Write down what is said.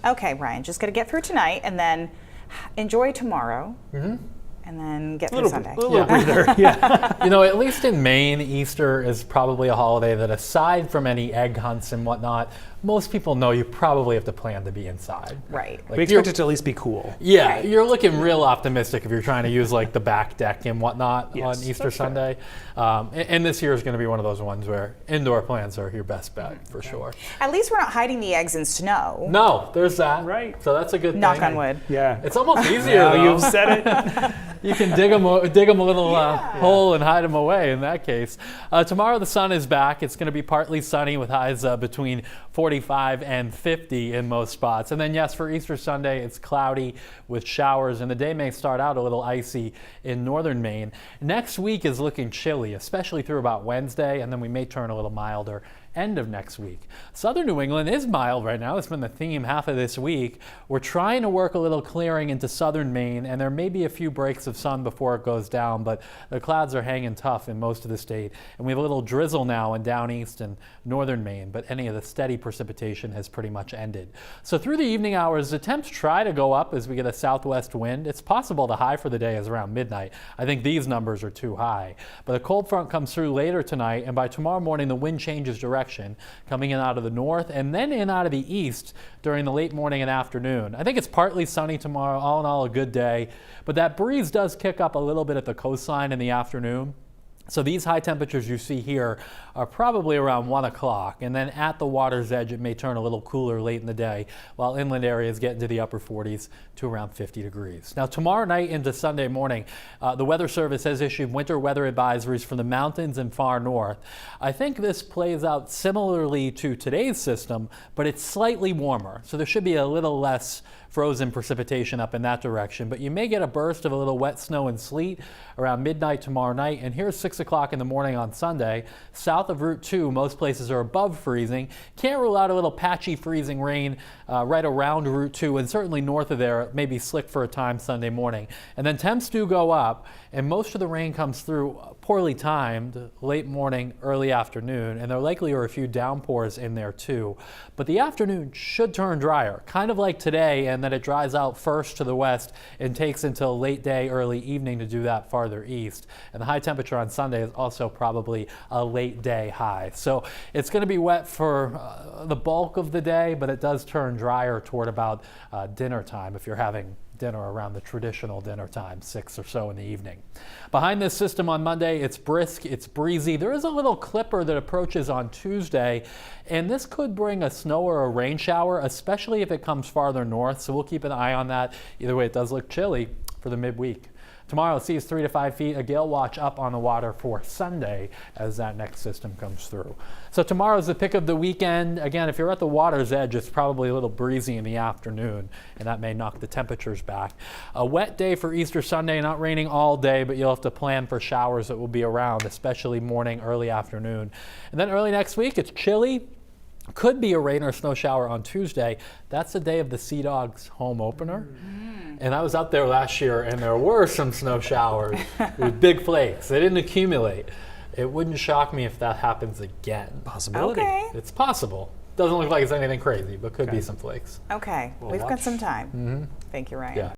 Okay, Ryan, just got to get through tonight and then enjoy tomorrow. And then get through Sunday. A little breather, yeah. You know, at least in Maine, Easter is probably a holiday that, aside from any egg hunts and whatnot, most people know you probably have to plan to be inside. Right. Like We expect it to at least be cool. Yeah, Right. you're looking real optimistic if you're trying to use like the back deck and whatnot Yes, on Easter that's fair. Sunday. And this year is going to be one of those ones where indoor plans are your best bet for sure. At least we're not hiding the eggs in snow. No, there's that. Right. So that's a good Knock thing. on wood. Yeah. It's almost easier Now though. you've said it. You can dig them a little hole and hide them away in that case. Tomorrow the sun is back. It's going to be partly sunny with highs between 45 and 50 in most spots. And then yes, for Easter Sunday, it's cloudy with showers, and the day may start out a little icy in northern Maine. Next week is looking chilly, especially through about Wednesday, and then we may turn a little milder end of next week. Southern New England is mild right now. It's been the theme half of this week. We're trying to work a little clearing into southern Maine, and there may be a few breaks of sun before it goes down, but the clouds are hanging tough in most of the state. And we have a little drizzle now in down east and northern Maine, but any of the steady precipitation has pretty much ended. So through the evening hours, the temps try to go up as we get a southwest wind. It's possible the high for the day is around midnight. I think these numbers are too high. But a cold front comes through later tonight, and by tomorrow morning, the wind changes direction, coming in out of the north and then in out of the east during the late morning and afternoon. I think it's partly sunny tomorrow, all in all a good day, but that breeze does kick up a little bit at the coastline in the afternoon. So these high temperatures you see here are probably around 1 o'clock, and then at the water's edge it may turn a little cooler late in the day, while inland areas get into the upper 40s to around 50 degrees. Now tomorrow night into Sunday morning, the Weather Service has issued winter weather advisories for the mountains and far north. I think this plays out similarly to today's system, but it's slightly warmer, so there should be a little less frozen precipitation up in that direction, but you may get a burst of a little wet snow and sleet around midnight tomorrow night. And here's 6 o'clock in the morning on Sunday. South of Route 2, most places are above freezing. Can't rule out a little patchy freezing rain right around Route 2, and certainly north of there, it may be slick for a time Sunday morning. And then temps do go up, and most of the rain comes through poorly timed, late morning, early afternoon, and there likely are a few downpours in there too. But the afternoon should turn drier, kind of like today, and then it dries out first to the west and takes until late day, early evening to do that farther east. And the high temperature on Sunday is also probably a late day high. So it's going to be wet for the bulk of the day, but it does turn drier toward about dinner time if you're having dinner around the traditional dinner time, 6 or so in the evening. Behind this system on Monday, it's brisk, it's breezy. There is a little clipper that approaches on Tuesday, and this could bring a snow or a rain shower, especially if it comes farther north. So we'll keep an eye on that. Either way, it does look chilly for the midweek. Tomorrow sees 3 to 5 feet, a gale watch up on the water for Sunday as that next system comes through. So tomorrow's the pick of the weekend. Again, if you're at the water's edge, it's probably a little breezy in the afternoon, and that may knock the temperatures back. A wet day for Easter Sunday, not raining all day, but you'll have to plan for showers that will be around, especially morning, early afternoon. And then early next week, it's chilly. Could be a rain or snow shower on Tuesday. That's the day of the Sea Dogs home opener. And I was out there last year, and there were some snow showers with big flakes. They didn't accumulate. It wouldn't shock me if that happens again. Possibility. Okay. It's possible. Doesn't look like it's anything crazy, but could be some flakes. Okay. We've got some time. Thank you, Ryan. Yeah.